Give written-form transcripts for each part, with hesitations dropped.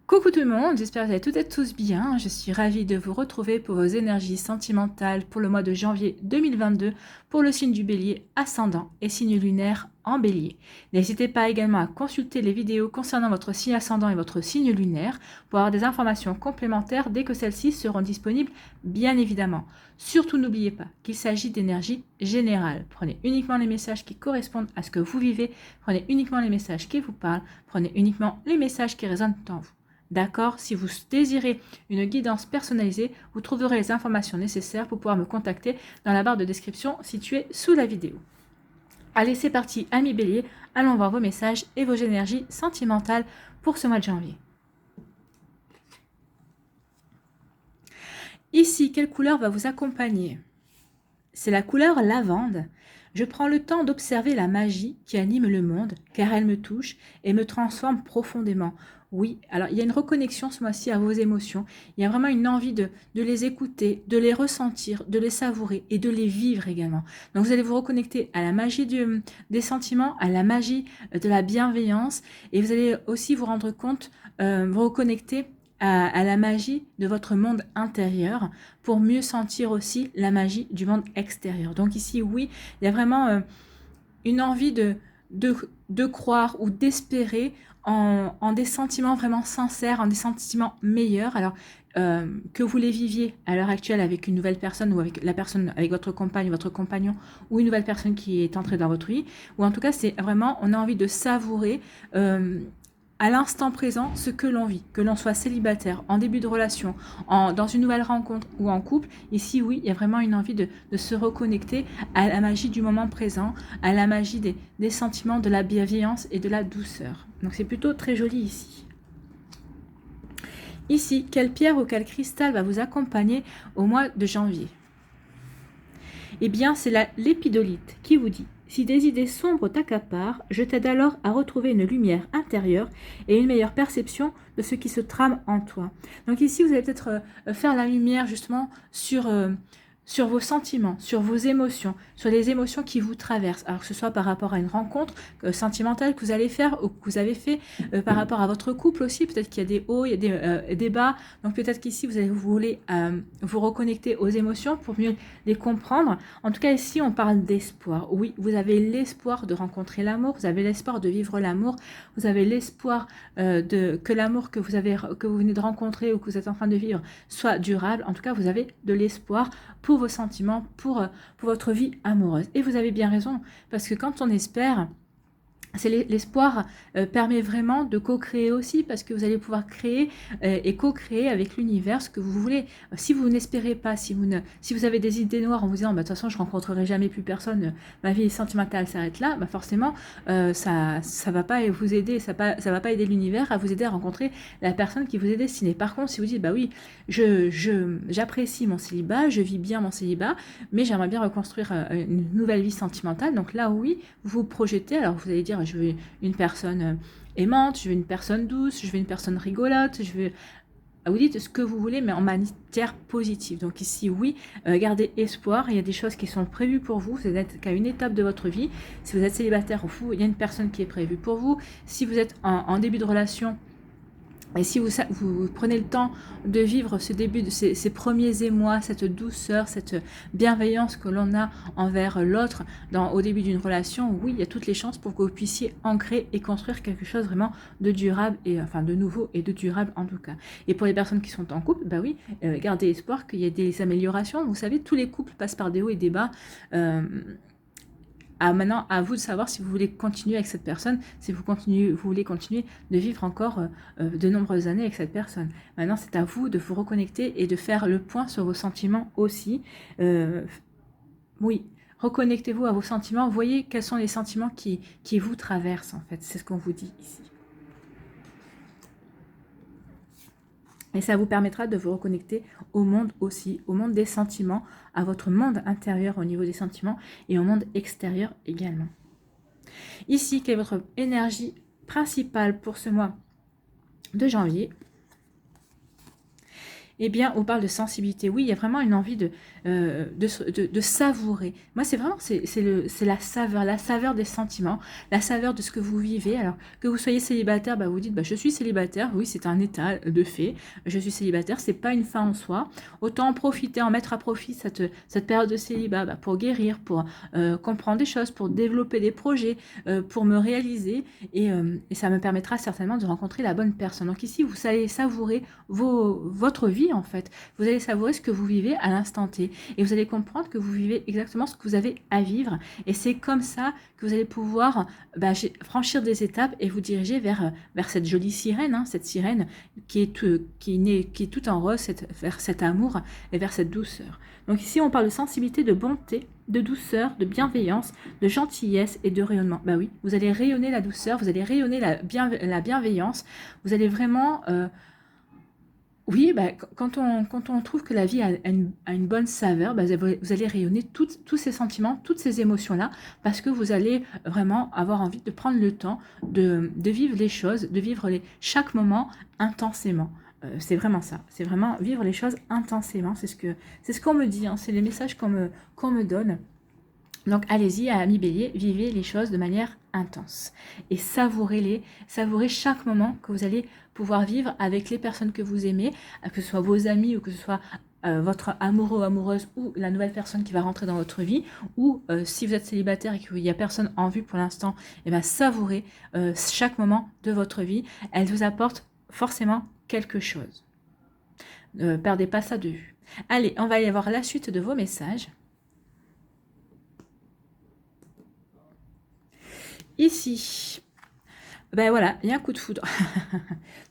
Coucou tout le monde, j'espère que vous allez toutes et tous bien. Je suis ravie de vous retrouver pour vos énergies sentimentales pour le mois de janvier 2022 pour le signe du Bélier ascendant et signe lunaire en Bélier. N'hésitez pas également à consulter les vidéos concernant votre signe ascendant et votre signe lunaire pour avoir des informations complémentaires dès que celles-ci seront disponibles, bien évidemment. Surtout n'oubliez pas qu'il s'agit d'énergie générale. Prenez uniquement les messages qui correspondent à ce que vous vivez, prenez uniquement les messages qui vous parlent, prenez uniquement les messages qui résonnent en vous. D'accord? Si vous désirez une guidance personnalisée, vous trouverez les informations nécessaires pour pouvoir me contacter dans la barre de description située sous la vidéo. Allez, c'est parti, amis Bélier, allons voir vos messages et vos énergies sentimentales pour ce mois de janvier. Ici, quelle couleur va vous accompagner? C'est la couleur lavande. Je prends le temps d'observer la magie qui anime le monde, car elle me touche et me transforme profondément. Oui, alors il y a une reconnexion ce mois-ci à vos émotions. Il y a vraiment une envie de les écouter, de les ressentir, de les savourer et de les vivre également. Donc vous allez vous reconnecter à la magie des sentiments, à la magie de la bienveillance, et vous allez aussi vous rendre compte, vous reconnecter à la magie de votre monde intérieur pour mieux sentir aussi la magie du monde extérieur. Donc ici, oui, il y a vraiment une envie de croire ou d'espérer en des sentiments vraiment sincères, en des sentiments meilleurs. Alors, que vous les viviez à l'heure actuelle avec une nouvelle personne ou avec la personne, avec votre compagne, votre compagnon ou une nouvelle personne qui est entrée dans votre vie, ou en tout cas, c'est vraiment, on a envie de savourer à l'instant présent ce que l'on vit, que l'on soit célibataire, en début de relation, dans une nouvelle rencontre ou en couple. Ici, oui, il y a vraiment une envie de se reconnecter à la magie du moment présent, à la magie des sentiments, de la bienveillance et de la douceur. Donc c'est plutôt très joli ici. Ici, quelle pierre ou quel cristal va vous accompagner au mois de janvier? Eh bien, c'est l'épidolite qui vous dit: si des idées sombres t'accaparent, je t'aide alors à retrouver une lumière intérieure et une meilleure perception de ce qui se trame en toi. Donc ici, vous allez peut-être faire la lumière justement sur vos sentiments, sur vos émotions, sur les émotions qui vous traversent. Alors que ce soit par rapport à une rencontre sentimentale que vous allez faire ou que vous avez fait, par rapport à votre couple aussi, peut-être qu'il y a des hauts, il y a des bas. Donc peut-être qu'ici, vous voulez vous reconnecter aux émotions pour mieux les comprendre. En tout cas, ici, on parle d'espoir. Oui, vous avez l'espoir de rencontrer l'amour, vous avez l'espoir de vivre l'amour, vous avez l'espoir que l'amour que vous venez de rencontrer ou que vous êtes en train de vivre soit durable. En tout cas, vous avez de l'espoir pour vos sentiments, pour votre vie amoureuse. Et vous avez bien raison, parce que quand on espère, l'espoir permet vraiment de co-créer aussi, parce que vous allez pouvoir créer et co-créer avec l'univers ce que vous voulez. Si vous n'espérez pas, si vous avez des idées noires en vous disant bah, de toute façon je rencontrerai jamais plus personne, ma vie sentimentale s'arrête là, bah forcément ça va pas vous aider, ça va pas aider l'univers à vous aider à rencontrer la personne qui vous est destinée. Par contre, si vous dites bah oui, j'apprécie mon célibat, je vis bien mon célibat, mais j'aimerais bien reconstruire une nouvelle vie sentimentale, donc là oui, vous vous projetez. Alors vous allez dire je veux une personne aimante, je veux une personne douce, je veux une personne rigolote, je veux... Vous dites ce que vous voulez, mais en matière positive. Donc ici, oui, gardez espoir. Il y a des choses qui sont prévues pour vous. Vous n'êtes qu'à une étape de votre vie. Si vous êtes célibataire, il y a une personne qui est prévue pour vous. Si vous êtes en début de relation, et si vous prenez le temps de vivre ce début de ces premiers émois, cette douceur, cette bienveillance que l'on a envers l'autre au début d'une relation, oui, il y a toutes les chances pour que vous puissiez ancrer et construire quelque chose vraiment de durable, et enfin de nouveau et de durable en tout cas. Et pour les personnes qui sont en couple, bah oui, gardez espoir qu'il y ait des améliorations. Vous savez, tous les couples passent par des hauts et des bas. Maintenant, à vous de savoir si vous voulez continuer avec cette personne, si vous voulez continuer de vivre encore de nombreuses années avec cette personne. Maintenant, c'est à vous de vous reconnecter et de faire le point sur vos sentiments aussi. Oui, reconnectez-vous à vos sentiments. Voyez quels sont les sentiments qui vous traversent, en fait. C'est ce qu'on vous dit ici. Et ça vous permettra de vous reconnecter au monde aussi, au monde des sentiments, à votre monde intérieur au niveau des sentiments et au monde extérieur également. Ici, quelle est votre énergie principale pour ce mois de janvier? Eh bien, on parle de sensibilité. Oui, il y a vraiment une envie de savourer. Moi, c'est vraiment c'est la saveur des sentiments, la saveur de ce que vous vivez. Alors, que vous soyez célibataire, bah, vous dites, bah, je suis célibataire. Oui, c'est un état de fait. Je suis célibataire, c'est pas une fin en soi. Autant en profiter, en mettre à profit cette période de célibat bah, pour guérir, pour comprendre des choses, pour développer des projets, pour me réaliser. Et ça me permettra certainement de rencontrer la bonne personne. Donc ici, vous allez savourer votre vie en fait. Vous allez savourer ce que vous vivez à l'instant T et vous allez comprendre que vous vivez exactement ce que vous avez à vivre et c'est comme ça que vous allez pouvoir franchir des étapes et vous diriger vers cette jolie sirène, hein, cette sirène qui est tout en rose, vers cet amour et vers cette douceur. Donc ici on parle de sensibilité, de bonté, de douceur, de bienveillance, de gentillesse et de rayonnement. Bah oui, vous allez rayonner la douceur, vous allez rayonner la bienveillance, vous allez vraiment... oui, bah, quand on trouve que la vie a une bonne saveur, bah, vous allez rayonner tous ces sentiments, toutes ces émotions-là, parce que vous allez vraiment avoir envie de prendre le temps de vivre les choses, de vivre chaque moment intensément. C'est vraiment ça, c'est vraiment vivre les choses intensément, c'est ce qu'on me dit, hein, c'est les messages qu'on me donne. Donc allez-y, amis bélier, vivez les choses de manière intense et savourez chaque moment que vous allez pouvoir vivre avec les personnes que vous aimez, que ce soit vos amis ou que ce soit votre amoureux ou amoureuse ou la nouvelle personne qui va rentrer dans votre vie, ou si vous êtes célibataire et qu'il n'y a personne en vue pour l'instant, et bien savourez chaque moment de votre vie, elle vous apporte forcément quelque chose. Ne perdez pas ça de vue. Allez, on va aller voir la suite de vos messages. Ici, ben voilà, il y a un coup de foudre.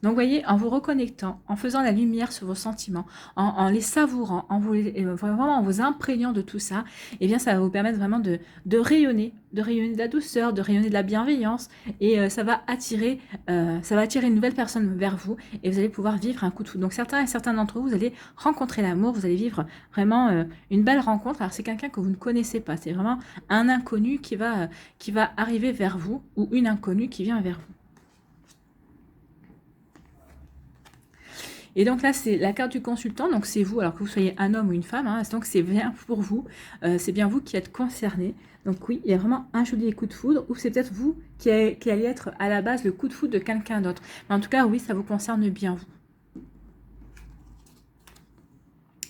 Donc, vous voyez, en vous reconnectant, en faisant la lumière sur vos sentiments, en les savourant, vraiment en vous imprégnant de tout ça, eh bien, ça va vous permettre vraiment de rayonner de la douceur, de rayonner de la bienveillance, et ça va attirer une nouvelle personne vers vous, et vous allez pouvoir vivre un coup de foudre. Donc, certains d'entre vous, vous allez rencontrer l'amour, vous allez vivre vraiment une belle rencontre. Alors, c'est quelqu'un que vous ne connaissez pas, c'est vraiment un inconnu qui va arriver vers vous, ou une inconnue qui vient vers vous. Et donc là, c'est la carte du consultant, donc c'est vous, alors que vous soyez un homme ou une femme, hein, donc c'est bien pour vous, c'est bien vous qui êtes concerné. Donc oui, il y a vraiment un joli coup de foudre, ou c'est peut-être vous qui allez être à la base le coup de foudre de quelqu'un d'autre. Mais en tout cas, oui, ça vous concerne bien vous.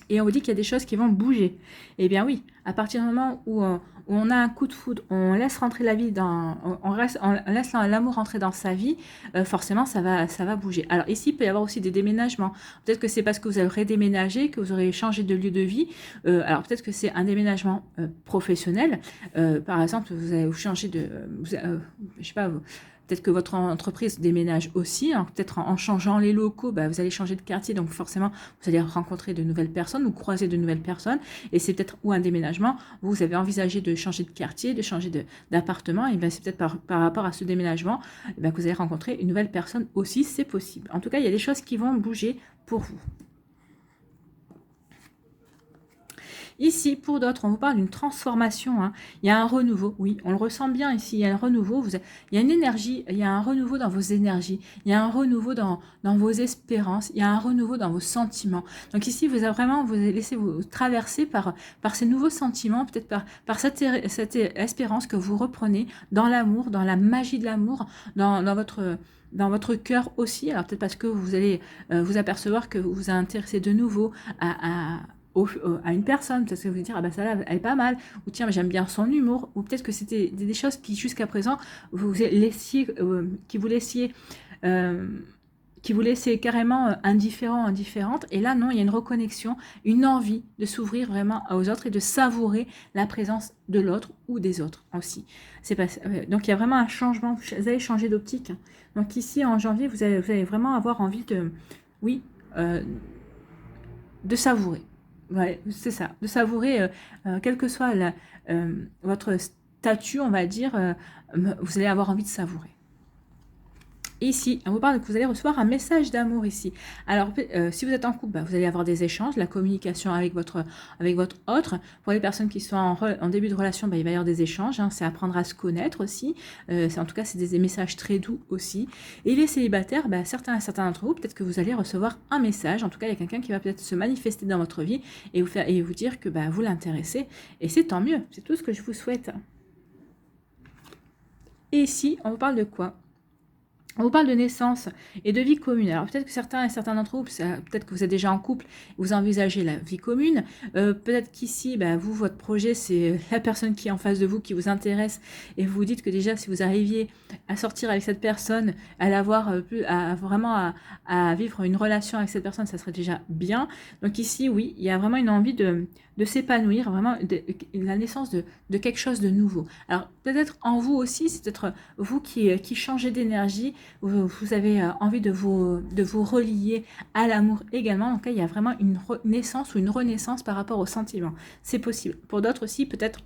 Et on vous dit qu'il y a des choses qui vont bouger. Eh bien oui, à partir du moment où on a un coup de foudre, on laisse rentrer la vie on laisse l'amour rentrer dans sa vie, forcément ça va bouger. Alors ici, il peut y avoir aussi des déménagements. Peut-être que c'est parce que vous avez redéménagé, que vous aurez changé de lieu de vie. Alors peut-être que c'est un déménagement professionnel. Par exemple, vous allez vous changer je sais pas, peut-être que votre entreprise déménage aussi, hein. Peut-être en changeant les locaux, vous allez changer de quartier, donc forcément, vous allez rencontrer de nouvelles personnes ou croiser de nouvelles personnes, et c'est peut-être ou un déménagement, vous avez envisagé de changer de quartier, de changer d'appartement, et c'est peut-être par rapport à ce déménagement que vous allez rencontrer une nouvelle personne aussi, c'est possible. En tout cas, il y a des choses qui vont bouger pour vous. Ici, pour d'autres, on vous parle d'une transformation. Hein. Il y a un renouveau, oui, on le ressent bien ici. Il y a un renouveau, il y a une énergie, il y a un renouveau dans vos énergies, il y a un renouveau dans vos espérances, il y a un renouveau dans vos sentiments. Donc ici, vous laissez vous traverser par ces nouveaux sentiments, peut-être par cette espérance que vous reprenez dans l'amour, dans la magie de l'amour, dans votre cœur aussi. Alors peut-être parce que vous allez vous apercevoir que vous vous intéressez de nouveau à une personne, peut-être que vous vous dire, ah ben celle-là, elle est pas mal, ou tiens, j'aime bien son humour, ou peut-être que c'était des choses qui jusqu'à présent qui vous laissiez carrément indifférente, et là non, il y a une reconnexion, une envie de s'ouvrir vraiment aux autres et de savourer la présence de l'autre ou des autres aussi. Donc il y a vraiment un changement, vous allez changer d'optique. Donc ici en janvier, vous allez vraiment avoir envie de savourer. Ouais, c'est ça, de savourer, quel que soit votre statut, on va dire, vous allez avoir envie de savourer. Et ici, on vous parle que vous allez recevoir un message d'amour ici. Alors, si vous êtes en couple, vous allez avoir des échanges, la communication avec votre autre. Pour les personnes qui sont en début de relation, il va y avoir des échanges. C'est apprendre à se connaître aussi. En tout cas, c'est des messages très doux aussi. Et les célibataires, certains d'entre vous, peut-être que vous allez recevoir un message. En tout cas, il y a quelqu'un qui va peut-être se manifester dans votre vie et vous dire que vous l'intéressez. Et c'est tant mieux. C'est tout ce que je vous souhaite. Et ici, on vous parle de quoi ? On vous parle de naissance et de vie commune. Alors peut-être que certains d'entre vous, peut-être que vous êtes déjà en couple, vous envisagez la vie commune. Peut-être qu'ici, vous, votre projet, c'est la personne qui est en face de vous, qui vous intéresse. Et vous vous dites que déjà, si vous arriviez à sortir avec cette personne, à l'avoir à vivre une relation avec cette personne, ça serait déjà bien. Donc ici, oui, il y a vraiment une envie de s'épanouir, vraiment la naissance de quelque chose de nouveau. Alors peut-être en vous aussi, c'est peut-être vous qui changez d'énergie, vous avez envie de vous relier à l'amour également. Donc là, il y a vraiment une naissance ou une renaissance par rapport aux sentiments. C'est possible. Pour d'autres aussi, peut-être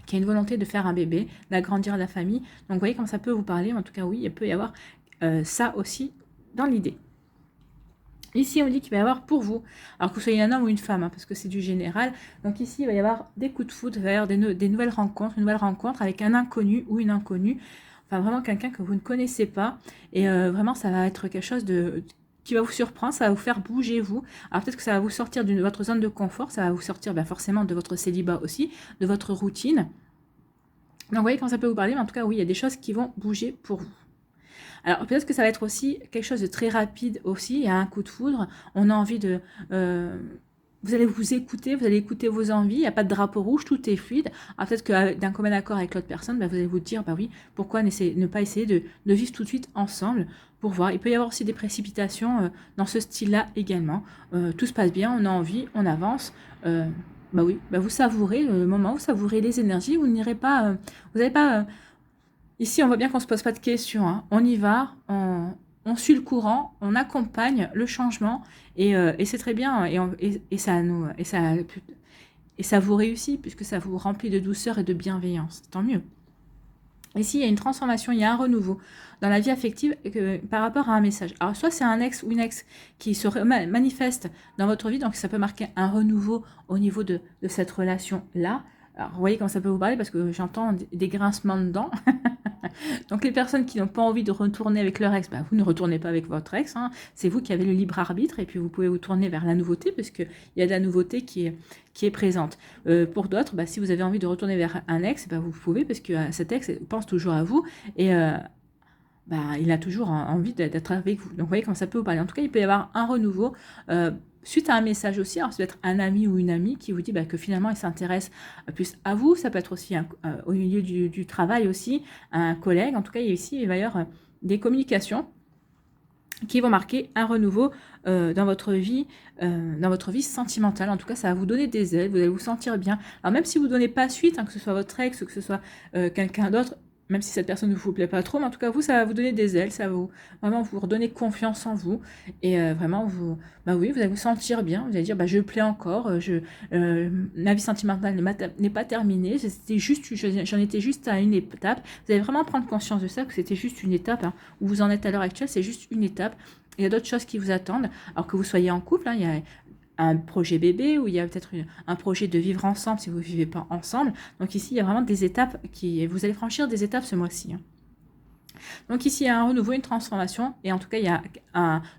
qu'il y a une volonté de faire un bébé, d'agrandir la famille. Donc vous voyez comment ça peut vous parler. En tout cas, oui, il peut y avoir ça aussi dans l'idée. Ici, on dit qu'il va y avoir pour vous, alors que vous soyez un homme ou une femme, parce que c'est du général. Donc ici, il va y avoir des coups de foudre, il va y avoir des nouvelles rencontres, une nouvelle rencontre avec un inconnu ou une inconnue. Enfin, vraiment quelqu'un que vous ne connaissez pas. Et vraiment, ça va être quelque chose qui va vous surprendre, ça va vous faire bouger vous. Alors peut-être que ça va vous sortir de votre zone de confort, ça va vous sortir forcément de votre célibat aussi, de votre routine. Donc vous voyez quand ça peut vous parler, mais en tout cas, oui, il y a des choses qui vont bouger pour vous. Alors peut-être que ça va être aussi quelque chose de très rapide aussi, il y a un coup de foudre, on a envie de... vous allez vous écouter, vous allez écouter vos envies, il n'y a pas de drapeau rouge, tout est fluide. Alors peut-être que d'un commun accord avec l'autre personne, vous allez vous dire, oui, pourquoi ne pas essayer de vivre tout de suite ensemble pour voir. Il peut y avoir aussi des précipitations dans ce style-là également. Tout se passe bien, on a envie, on avance. Oui, vous savourez le moment, vous savourez les énergies, vous n'irez pas... vous n'allez pas... Ici, on voit bien qu'on ne se pose pas de questions. On y va, on suit le courant, on accompagne le changement et c'est très bien. Et ça vous réussit puisque ça vous remplit de douceur et de bienveillance. Tant mieux. Ici, il y a une transformation, il y a un renouveau dans la vie affective par rapport à un message. Alors, soit c'est un ex ou une ex qui se manifeste dans votre vie, donc ça peut marquer un renouveau au niveau de cette relation-là. Alors, vous voyez comment ça peut vous parler parce que j'entends des grincements de dents. Donc, les personnes qui n'ont pas envie de retourner avec leur ex, vous ne retournez pas avec votre ex. C'est vous qui avez le libre arbitre et puis vous pouvez vous tourner vers la nouveauté parce qu'il y a de la nouveauté qui est présente. Pour d'autres, si vous avez envie de retourner vers un ex, vous pouvez parce que cet ex pense toujours à vous et il a toujours envie d'être avec vous. Donc, vous voyez comment ça peut vous parler. En tout cas, il peut y avoir un renouveau suite à un message aussi. Alors, ça peut être un ami ou une amie qui vous dit que finalement, il s'intéresse plus à vous. Ça peut être aussi au milieu du travail aussi, un collègue. En tout cas, il va y avoir des communications qui vont marquer un renouveau dans votre vie sentimentale. En tout cas, ça va vous donner des ailes, vous allez vous sentir bien. Alors, même si vous ne donnez pas suite, que ce soit votre ex ou que ce soit quelqu'un d'autre, même si cette personne ne vous plaît pas trop, mais en tout cas, ça va vous donner des ailes, ça va vraiment vous redonner confiance en vous, et vraiment, vous allez vous sentir bien, vous allez dire, je plais encore, ma vie sentimentale n'est pas terminée, j'en étais juste à une étape, vous allez vraiment prendre conscience de ça, que c'était juste une étape, où vous en êtes à l'heure actuelle, c'est juste une étape, il y a d'autres choses qui vous attendent, alors que vous soyez en couple, il y a un projet bébé, ou il y a peut-être un projet de vivre ensemble si vous ne vivez pas ensemble. Donc ici, il y a vraiment des étapes vous allez franchir des étapes ce mois-ci. Donc ici, il y a un renouveau, une transformation, et en tout cas, il y a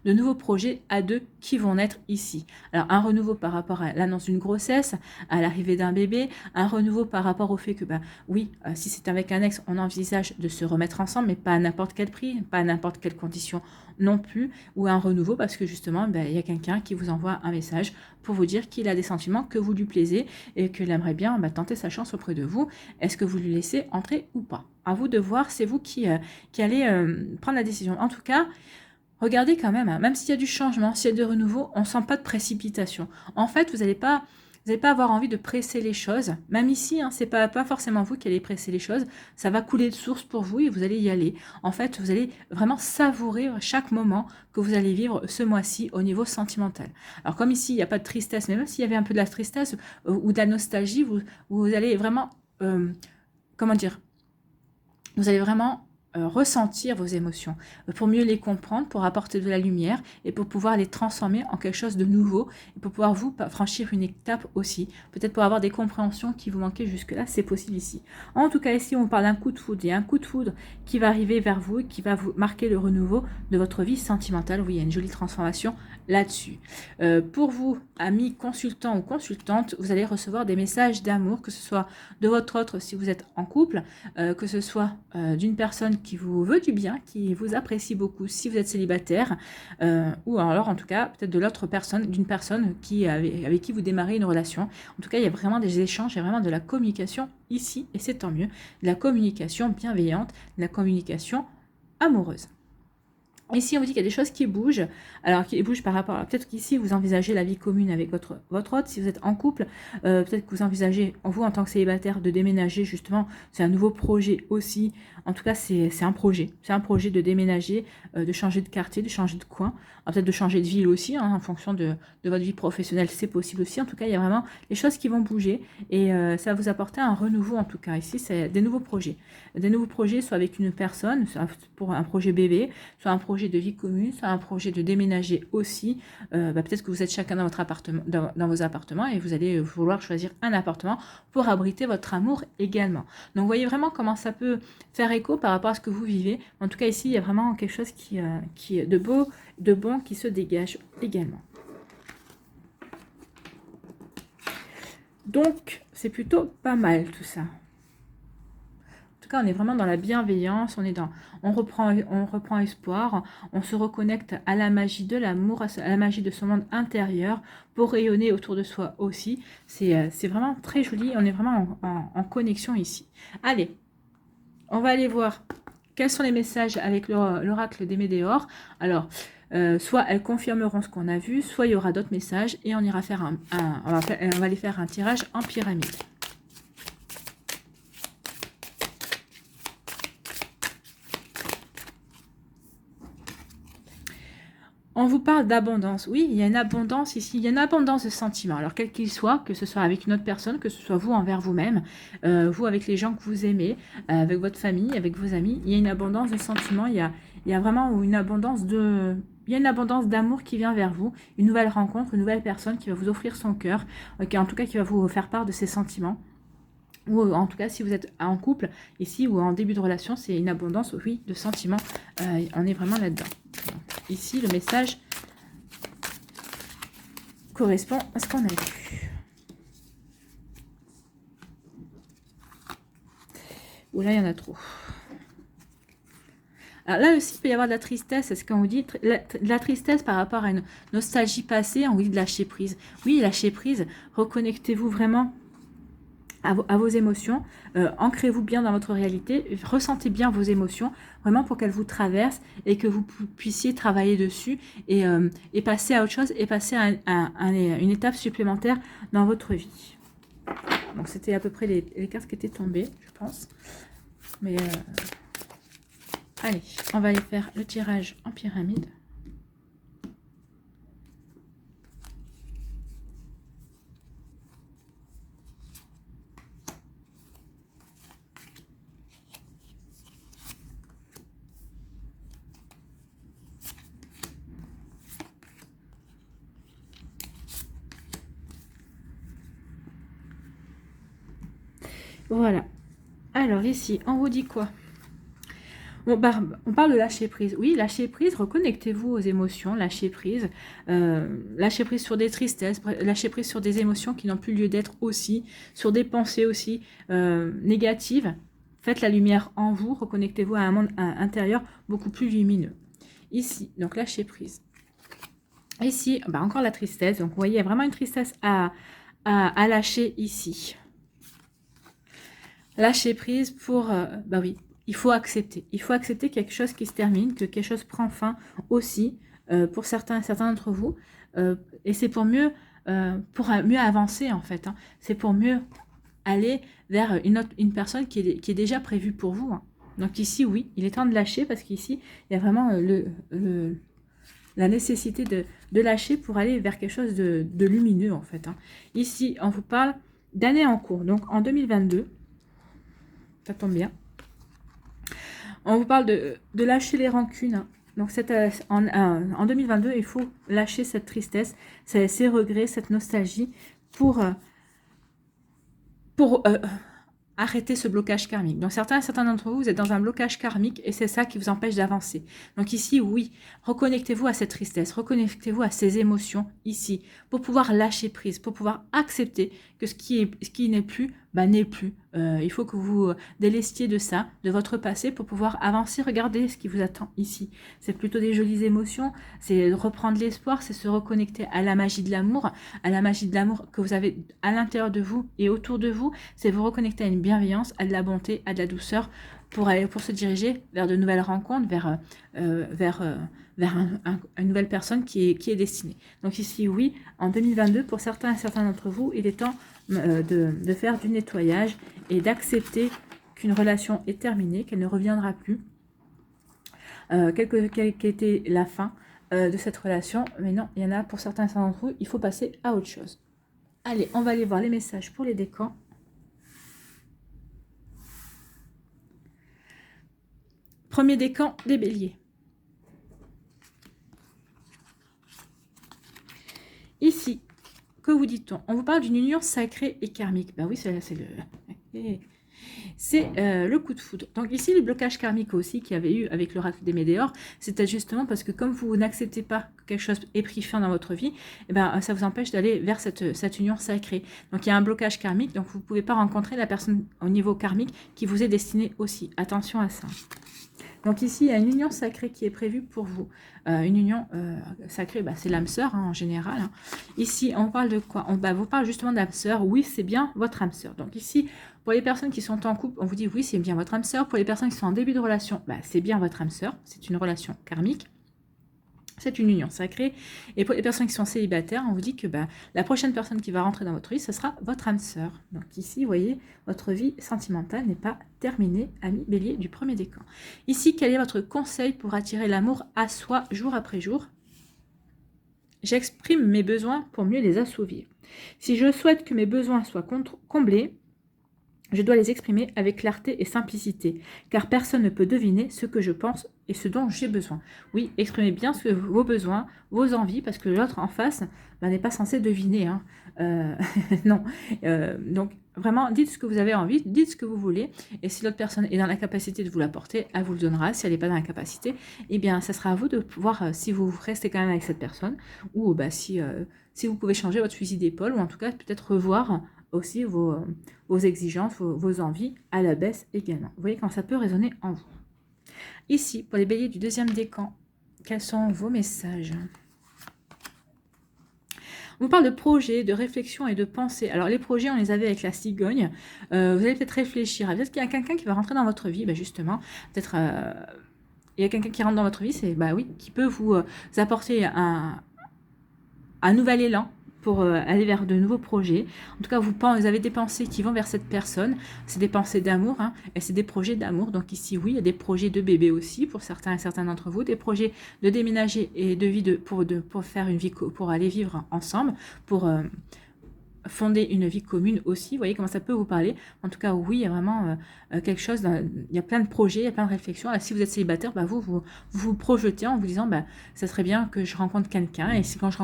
de nouveaux projets à deux qui vont naître ici. Alors, un renouveau par rapport à l'annonce d'une grossesse, à l'arrivée d'un bébé, un renouveau par rapport au fait que, oui, si c'est avec un ex, on envisage de se remettre ensemble, mais pas à n'importe quel prix, pas à n'importe quelle condition non plus, ou un renouveau parce que justement, il y a quelqu'un qui vous envoie un message pour vous dire qu'il a des sentiments, que vous lui plaisez et qu'il aimerait bien tenter sa chance auprès de vous. Est-ce que vous lui laissez entrer ou pas? À vous de voir, c'est vous qui allez prendre la décision. En tout cas, regardez quand même, même s'il y a du changement, s'il y a du renouveau, on ne sent pas de précipitation. En fait, vous n'allez pas avoir envie de presser les choses. Même ici, c'est pas forcément vous qui allez presser les choses. Ça va couler de source pour vous et vous allez y aller. En fait, vous allez vraiment savourer chaque moment que vous allez vivre ce mois-ci au niveau sentimental. Alors comme ici, il n'y a pas de tristesse, mais même s'il y avait un peu de la tristesse ou de la nostalgie, vous allez vraiment... vous allez vraiment ressentir vos émotions, pour mieux les comprendre, pour apporter de la lumière et pour pouvoir les transformer en quelque chose de nouveau et pour pouvoir vous franchir une étape aussi, peut-être pour avoir des compréhensions qui vous manquaient jusque-là, c'est possible ici. En tout cas, ici, on parle d'un coup de foudre. Il y a un coup de foudre qui va arriver vers vous et qui va vous marquer le renouveau de votre vie sentimentale. Oui, il y a une jolie transformation là-dessus. Pour vous, amis consultants ou consultantes, vous allez recevoir des messages d'amour, que ce soit de votre autre si vous êtes en couple, que ce soit d'une personne qui vous veut du bien, qui vous apprécie beaucoup si vous êtes célibataire, ou alors en tout cas peut-être de l'autre personne, d'une personne avec qui vous démarrez une relation. En tout cas, il y a vraiment des échanges, il y a vraiment de la communication ici, et c'est tant mieux, de la communication bienveillante, de la communication amoureuse. Ici, on vous dit qu'il y a des choses qui bougent. Alors, qui bougent par rapport à... Peut-être qu'ici, vous envisagez la vie commune avec votre hôte. Si vous êtes en couple, peut-être que vous envisagez, vous, en tant que célibataire, de déménager, justement. C'est un nouveau projet aussi. En tout cas, c'est un projet. C'est un projet de déménager, de changer de quartier, de changer de coin. Peut-être de changer de ville aussi, hein, en fonction de votre vie professionnelle. C'est possible aussi. En tout cas, il y a vraiment des choses qui vont bouger. Et ça va vous apporter un renouveau, en tout cas. Ici, c'est des nouveaux projets. Des nouveaux projets, soit avec une personne, soit pour un projet bébé, soit un projet de vie commune, soit un projet de déménager aussi. Peut-être que vous êtes chacun dans votre appartement, dans vos appartements, et vous allez vouloir choisir un appartement pour abriter votre amour également. Donc, vous voyez vraiment comment ça peut faire écho par rapport à ce que vous vivez. En tout cas, ici, il y a vraiment quelque chose qui est de beau, de bon, qui se dégage également. Donc, c'est plutôt pas mal tout ça. En tout cas, on est vraiment dans la bienveillance, on reprend espoir, on se reconnecte à la magie de l'amour, à la magie de son monde intérieur pour rayonner autour de soi aussi. C'est vraiment très joli, on est vraiment en connexion ici. Allez, on va aller voir quels sont les messages avec l'oracle des Médéors. Alors, soit elles confirmeront ce qu'on a vu, soit il y aura d'autres messages et on ira faire on va aller faire un tirage en pyramide. On vous parle d'abondance. Oui, il y a une abondance ici. Il y a une abondance de sentiments. Alors, quel qu'il soit, que ce soit avec une autre personne, que ce soit vous envers vous-même, vous avec les gens que vous aimez, avec votre famille, avec vos amis, il y a une abondance de sentiments. Il y a vraiment une abondance de... Il y a une abondance d'amour qui vient vers vous. Une nouvelle rencontre, une nouvelle personne qui va vous offrir son cœur, en tout cas qui va vous faire part de ses sentiments. Ou en tout cas, si vous êtes en couple, ici, ou en début de relation, c'est une abondance, oui, de sentiments. On est vraiment là-dedans. Ici, le message correspond à ce qu'on a vu. Ou là, il y en a trop. Alors là aussi, il peut y avoir de la tristesse. Est-ce qu'on vous dit de la tristesse par rapport à une nostalgie passée? On vous dit de lâcher prise. Oui, lâcher prise. Reconnectez-vous vraiment à vos émotions, ancrez-vous bien dans votre réalité, ressentez bien vos émotions, vraiment pour qu'elles vous traversent et que vous puissiez travailler dessus et passer à autre chose et passer à une étape supplémentaire dans votre vie. Donc c'était à peu près les cartes qui étaient tombées, je pense. Mais allez, on va aller faire le tirage en pyramide. Voilà. Alors ici, on vous dit quoi? On parle de lâcher prise. Oui, lâcher prise, reconnectez-vous aux émotions, lâcher prise sur des tristesses, lâcher prise sur des émotions qui n'ont plus lieu d'être aussi, sur des pensées aussi négatives. Faites la lumière en vous, reconnectez-vous à un monde intérieur beaucoup plus lumineux. Ici, donc lâcher prise. Ici, encore la tristesse. Donc vous voyez, il y a vraiment une tristesse à lâcher ici. Lâcher prise pour... oui, il faut accepter. Il faut accepter quelque chose qui se termine, que quelque chose prend fin aussi pour certains d'entre vous. Et c'est pour mieux avancer en fait. Hein. C'est pour mieux aller vers une personne qui est déjà prévue pour vous. Hein. Donc ici, oui, il est temps de lâcher parce qu'ici, il y a vraiment la nécessité de lâcher pour aller vers quelque chose de lumineux en fait. Hein. Ici, on vous parle d'année en cours. Donc en 2022... Ça tombe bien. On vous parle de lâcher les rancunes, hein. Donc en 2022, il faut lâcher cette tristesse, ces regrets, cette nostalgie pour arrêter ce blocage karmique. Donc certains d'entre vous, vous êtes dans un blocage karmique et c'est ça qui vous empêche d'avancer. Donc ici, oui, reconnectez-vous à cette tristesse, reconnectez-vous à ces émotions ici, pour pouvoir lâcher prise, pour pouvoir accepter que ce qui n'est plus, n'est plus. Il faut que vous délestiez de ça, de votre passé, pour pouvoir avancer. Regardez ce qui vous attend ici. C'est plutôt des jolies émotions, c'est reprendre l'espoir, c'est se reconnecter à la magie de l'amour que vous avez à l'intérieur de vous et autour de vous. C'est vous reconnecter à une bienveillance, à de la bonté, à de la douceur, pour se diriger vers de nouvelles rencontres, vers une nouvelle personne qui est destinée. Donc ici, oui, en 2022, pour certains d'entre vous, il est temps de faire du nettoyage et d'accepter qu'une relation est terminée, qu'elle ne reviendra plus, quelle qu'était la fin de cette relation. Mais non, il y en a pour certains d'entre vous, il faut passer à autre chose. Allez, on va aller voir les messages pour les décans. Premier décan des béliers. Ici, que vous dit-on? On vous parle d'une union sacrée et karmique. Ben oui, c'est le coup de foudre. Donc ici, les blocages karmiques aussi qu'il y avait eu avec l'oracle des Médéors, c'était justement parce que comme vous n'acceptez pas que quelque chose ait pris fin dans votre vie, ça vous empêche d'aller vers cette union sacrée. Donc il y a un blocage karmique, donc vous ne pouvez pas rencontrer la personne au niveau karmique qui vous est destinée aussi. Attention à ça. Donc ici, il y a une union sacrée qui est prévue pour vous. Une union sacrée, c'est l'âme sœur en général. Hein. Ici, on parle de quoi? On vous parle justement d'âme sœur. Oui, c'est bien votre âme sœur. Donc ici, pour les personnes qui sont en couple, on vous dit oui, c'est bien votre âme sœur. Pour les personnes qui sont en début de relation, c'est bien votre âme sœur. C'est une relation karmique. C'est une union sacrée. Et pour les personnes qui sont célibataires, on vous dit que la prochaine personne qui va rentrer dans votre vie, ce sera votre âme sœur. Donc ici, vous voyez, votre vie sentimentale n'est pas terminée, ami bélier du premier décan. Ici, quel est votre conseil pour attirer l'amour à soi jour après jour? J'exprime mes besoins pour mieux les assouvir. Si je souhaite que mes besoins soient comblés, je dois les exprimer avec clarté et simplicité, car personne ne peut deviner ce que je pense et ce dont j'ai besoin. Oui, exprimez bien vos besoins, vos envies, parce que l'autre en face n'est pas censé deviner. Hein. Non. Donc, vraiment, dites ce que vous avez envie, dites ce que vous voulez, et si l'autre personne est dans la capacité de vous l'apporter, elle vous le donnera. Si elle n'est pas dans la capacité, ça sera à vous de voir si vous restez quand même avec cette personne, ou si vous pouvez changer votre fusil d'épaule, ou en tout cas peut-être revoir aussi vos exigences, vos envies à la baisse également. Vous voyez quand ça peut résonner en vous. Ici, pour les béliers du deuxième décan, quels sont vos messages? On vous parle de projets, de réflexion et de pensée. Alors les projets, on les avait avec la cigogne. Vous allez peut-être réfléchir. Peut-être qu'il y a quelqu'un qui va rentrer dans votre vie, justement. Peut-être il y a quelqu'un qui rentre dans votre vie, qui peut vous apporter un nouvel élan pour aller vers de nouveaux projets. En tout cas, vous avez des pensées qui vont vers cette personne. C'est des pensées d'amour, hein, et c'est des projets d'amour. Donc ici, oui, il y a des projets de bébé aussi pour certains d'entre vous, des projets de déménager et de vie pour faire une vie, pour aller vivre ensemble, pour fonder une vie commune aussi. Vous voyez comment ça peut vous parler. En tout cas, oui, il y a vraiment quelque chose, il y a plein de projets, il y a plein de réflexions. Là, si vous êtes célibataire, vous projetez en vous disant, ça serait bien que je rencontre quelqu'un, et si quand je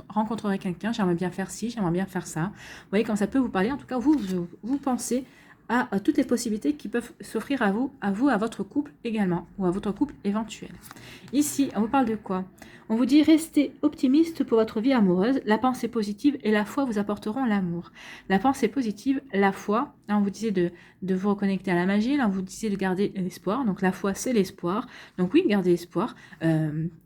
rencontrerai quelqu'un, j'aimerais bien faire ci, j'aimerais bien faire ça. Vous voyez comment ça peut vous parler. En tout cas, vous pensez à toutes les possibilités qui peuvent s'offrir à vous, à votre couple également, ou à votre couple éventuel. Ici, on vous parle de quoi? On vous dit restez optimiste pour votre vie amoureuse. La pensée positive et la foi vous apporteront l'amour. La pensée positive, la foi, là on vous disait de vous reconnecter à la magie, là on vous disait de garder l'espoir. Donc la foi c'est l'espoir. Donc oui, gardez l'espoir.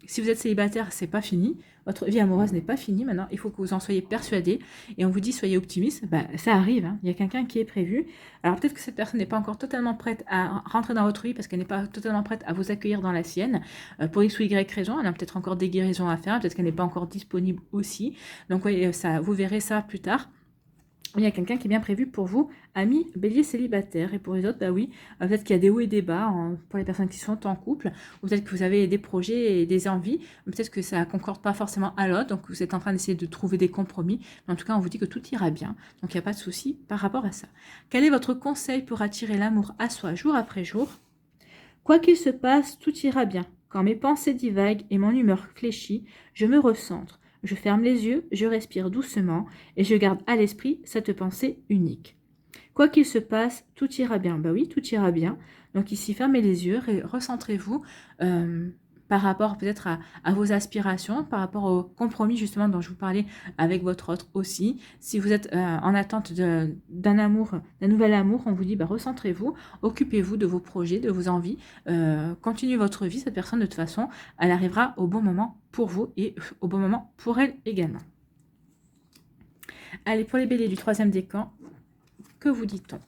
Si vous êtes célibataire, c'est pas fini. Votre vie amoureuse n'est pas finie. Maintenant, il faut que vous en soyez persuadé. Et on vous dit soyez optimiste. Ça arrive. Hein. Il y a quelqu'un qui est prévu. Alors peut-être que cette personne n'est pas encore totalement prête à rentrer dans votre vie parce qu'elle n'est pas totalement prête à vous accueillir dans la sienne. Pour X ou Y raison, elle a peut-être encore des guérisons à faire. Peut-être qu'elle n'est pas encore disponible aussi. Donc oui, vous verrez ça plus tard. Il y a quelqu'un qui est bien prévu pour vous, amis bélier célibataire. Et pour les autres, oui, peut-être qu'il y a des hauts et des bas hein, pour les personnes qui sont en couple, ou peut-être que vous avez des projets et des envies, peut-être que ça ne concorde pas forcément à l'autre, donc vous êtes en train d'essayer de trouver des compromis, mais en tout cas, on vous dit que tout ira bien, donc il n'y a pas de souci par rapport à ça. Quel est votre conseil pour attirer l'amour à soi jour après jour? Quoi qu'il se passe, tout ira bien. Quand mes pensées divaguent et mon humeur fléchit, je me recentre. Je ferme les yeux, je respire doucement et je garde à l'esprit cette pensée unique. Quoi qu'il se passe, tout ira bien. Bah oui, tout ira bien. Donc ici, fermez les yeux, recentrez-vous par rapport peut-être à vos aspirations, par rapport au compromis justement dont je vous parlais avec votre autre aussi. Si vous êtes en attente d'un amour, d'un nouvel amour, on vous dit recentrez-vous, occupez-vous de vos projets, de vos envies, continuez votre vie. Cette personne de toute façon, elle arrivera au bon moment pour vous et au bon moment pour elle également. Allez, pour les béliers du 3e décan, que vous dit-on?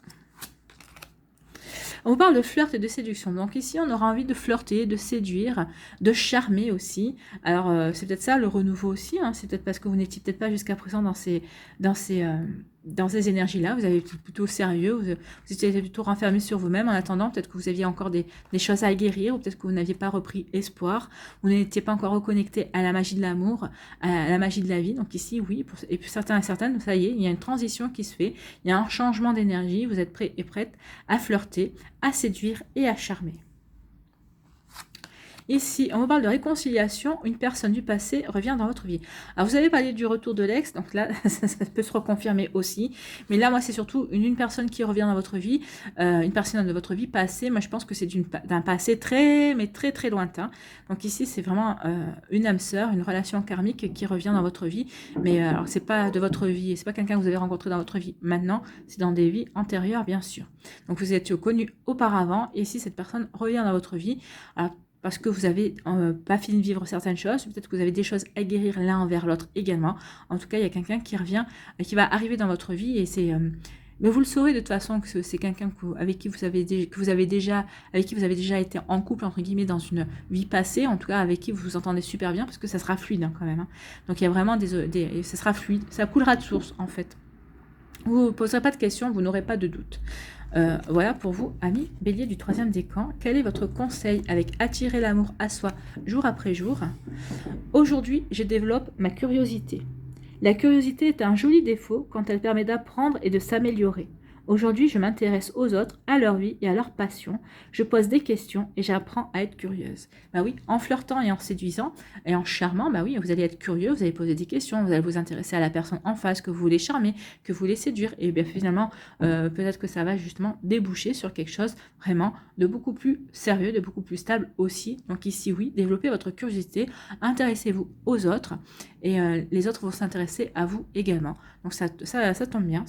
On vous parle de flirt et de séduction. Donc ici, on aura envie de flirter, de séduire, de charmer aussi. Alors, c'est peut-être ça le renouveau aussi. Hein. C'est peut-être parce que vous n'étiez peut-être pas jusqu'à présent dans ces énergies-là. Vous avez été plutôt sérieux, vous étiez plutôt renfermé sur vous-même. En attendant, peut-être que vous aviez encore des choses à guérir, ou peut-être que vous n'aviez pas repris espoir, vous n'étiez pas encore reconnecté à la magie de l'amour, à la magie de la vie. Donc ici, oui, et puis certains et certaines, ça y est, il y a une transition qui se fait, il y a un changement d'énergie, vous êtes prêts et prêtes à flirter, à séduire et à charmer. Ici, on vous parle de réconciliation, une personne du passé revient dans votre vie. Alors, vous avez parlé du retour de l'ex, donc là, ça peut se reconfirmer aussi. Mais là, moi, c'est surtout une personne qui revient dans votre vie, une personne de votre vie passée. Moi, je pense que c'est d'un passé très, mais très, très lointain. Donc ici, c'est vraiment une âme sœur, une relation karmique qui revient dans votre vie. Mais alors, c'est pas de votre vie, c'est pas quelqu'un que vous avez rencontré dans votre vie maintenant, c'est dans des vies antérieures, bien sûr. Donc, vous êtes connu auparavant, et ici, cette personne revient dans votre vie. Alors, parce que vous n'avez pas fini de vivre certaines choses, peut-être que vous avez des choses à guérir l'un envers l'autre également. En tout cas, il y a quelqu'un qui revient, qui va arriver dans votre vie, et c'est... mais vous le saurez de toute façon que c'est quelqu'un avec qui vous avez déjà été en couple entre guillemets dans une vie passée, en tout cas avec qui vous vous entendez super bien, parce que ça sera fluide hein, quand même. Hein. Donc il y a vraiment ça sera fluide, ça coulera de source en fait. Vous ne vous poserez pas de questions, vous n'aurez pas de doute. Voilà pour vous, amis bélier du 3e décan. Quel est votre conseil avec attirer l'amour à soi jour après jour? Aujourd'hui, je développe ma curiosité. La curiosité est un joli défaut quand elle permet d'apprendre et de s'améliorer. Aujourd'hui, je m'intéresse aux autres, à leur vie et à leurs passions. Je pose des questions et j'apprends à être curieuse. Bah oui, en flirtant et en séduisant et en charmant, bah oui, vous allez être curieux, vous allez poser des questions, vous allez vous intéresser à la personne en face que vous voulez charmer, que vous voulez séduire. Et bien finalement, peut-être que ça va justement déboucher sur quelque chose vraiment de beaucoup plus sérieux, de beaucoup plus stable aussi. Donc ici, oui, développez votre curiosité, intéressez-vous aux autres et les autres vont s'intéresser à vous également. Donc ça tombe bien,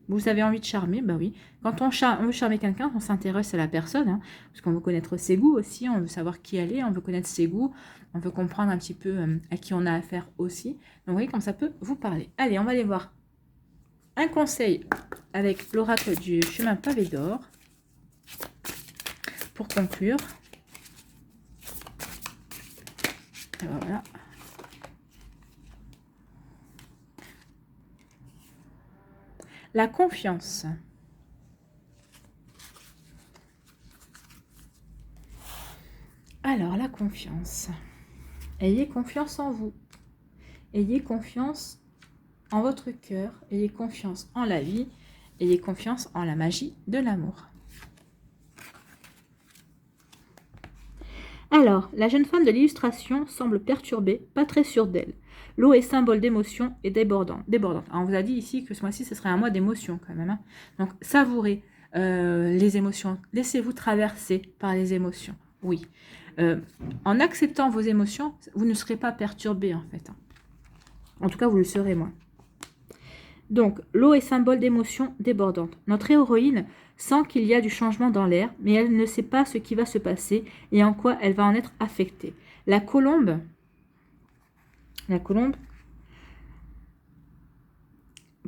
vous avez envie de charmer, bah oui. Quand on veut charmer quelqu'un, on s'intéresse à la personne, hein, parce qu'on veut connaître ses goûts aussi, on veut savoir qui elle est, on veut connaître ses goûts, on veut comprendre un petit peu à qui on a affaire aussi. Donc vous voyez comme ça peut vous parler. Allez, on va aller voir un conseil avec l'oracle du chemin pavé d'or pour conclure. Et voilà. La confiance. Alors, la confiance. Ayez confiance en vous. Ayez confiance en votre cœur. Ayez confiance en la vie. Ayez confiance en la magie de l'amour. Alors, la jeune femme de l'illustration semble perturbée, pas très sûre d'elle. L'eau est symbole d'émotion et débordante. Alors, on vous a dit ici que ce mois-ci, ce serait un mois d'émotion quand même. Hein. Donc, savourez les émotions. Laissez-vous traverser par les émotions. Oui. En acceptant vos émotions, vous ne serez pas perturbé en fait. Hein. En tout cas, vous le serez moins. Donc, l'eau est symbole d'émotion débordante. Notre héroïne sent qu'il y a du changement dans l'air, mais elle ne sait pas ce qui va se passer et en quoi elle va en être affectée. La colombe,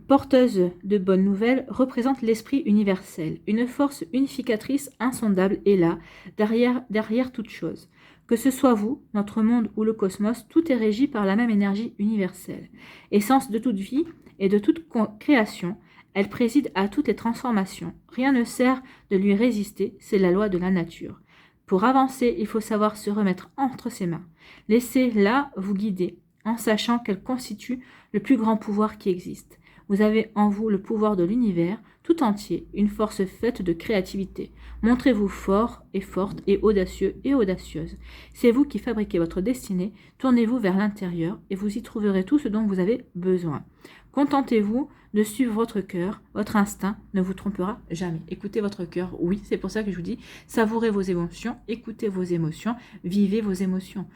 porteuse de bonnes nouvelles, représente l'esprit universel. Une force unificatrice insondable est là, derrière toute chose. Que ce soit vous, notre monde ou le cosmos, tout est régi par la même énergie universelle. Essence de toute vie et de toute création, elle préside à toutes les transformations. Rien ne sert de lui résister, c'est la loi de la nature. Pour avancer, il faut savoir se remettre entre ses mains. Laissez-la vous guider, en sachant qu'elle constitue le plus grand pouvoir qui existe. Vous avez en vous le pouvoir de l'univers tout entier, une force faite de créativité. Montrez-vous fort et forte et audacieux et audacieuse. C'est vous qui fabriquez votre destinée. Tournez-vous vers l'intérieur et vous y trouverez tout ce dont vous avez besoin. Contentez-vous de suivre votre cœur. Votre instinct ne vous trompera jamais. Écoutez votre cœur. Oui, c'est pour ça que je vous dis, savourez vos émotions, écoutez vos émotions, vivez vos émotions.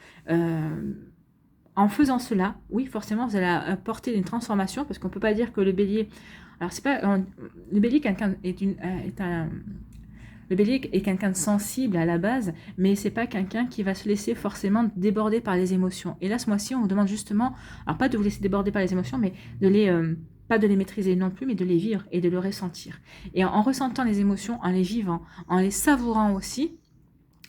En faisant cela, oui, forcément, vous allez apporter une transformation, parce qu'on ne peut pas dire que le bélier... Alors, c'est pas... Le bélier, le bélier est quelqu'un de sensible à la base, mais c'est pas quelqu'un qui va se laisser forcément déborder par les émotions. Et là, ce mois-ci, on vous demande justement, alors pas de vous laisser déborder par les émotions, mais de les... pas de les maîtriser non plus, mais de les vivre et de le ressentir. Et en ressentant les émotions, en les vivant, en les savourant aussi,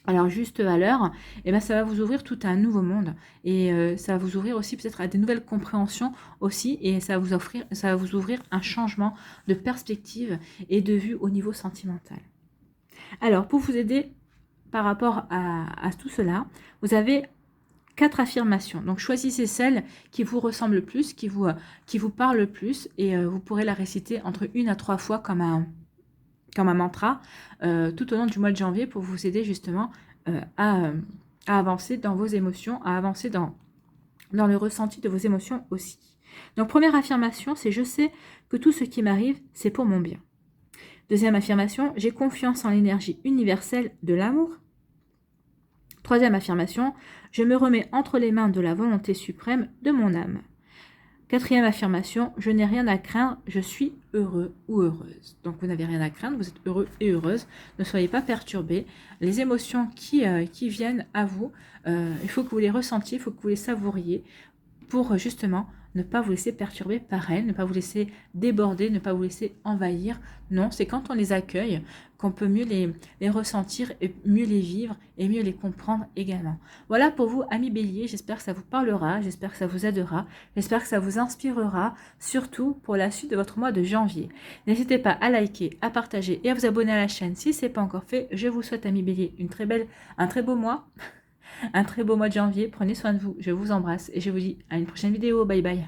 alors juste à l'heure, eh ben, ça va vous ouvrir tout un nouveau monde et ça va vous ouvrir aussi peut-être à des nouvelles compréhensions aussi et ça va vous ouvrir un changement de perspective et de vue au niveau sentimental. Alors pour vous aider par rapport à tout cela, vous avez 4 affirmations. Donc choisissez celle qui vous ressemble le plus, qui vous parle le plus et vous pourrez la réciter entre 1 à 3 fois comme un mantra tout au long du mois de janvier pour vous aider justement à avancer dans vos émotions, à avancer dans le ressenti de vos émotions aussi. Donc première affirmation, c'est « Je sais que tout ce qui m'arrive, c'est pour mon bien ». Deuxième affirmation, « J'ai confiance en l'énergie universelle de l'amour ». Troisième affirmation, « Je me remets entre les mains de la volonté suprême de mon âme ». Quatrième affirmation, je n'ai rien à craindre, je suis heureux ou heureuse. Donc vous n'avez rien à craindre, vous êtes heureux et heureuse, ne soyez pas perturbés. Les émotions qui viennent à vous, il faut que vous les ressentiez, il faut que vous les savouriez pour justement ne pas vous laisser perturber par elles, ne pas vous laisser déborder, ne pas vous laisser envahir. Non, c'est quand on les accueille qu'on peut mieux les ressentir et mieux les vivre et mieux les comprendre également. Voilà pour vous, amis béliers, j'espère que ça vous parlera, j'espère que ça vous aidera, j'espère que ça vous inspirera, surtout pour la suite de votre mois de janvier. N'hésitez pas à liker, à partager et à vous abonner à la chaîne si ce n'est pas encore fait. Je vous souhaite, amis béliers, un très beau mois. Un très beau mois de janvier, prenez soin de vous, je vous embrasse et je vous dis à une prochaine vidéo, bye bye.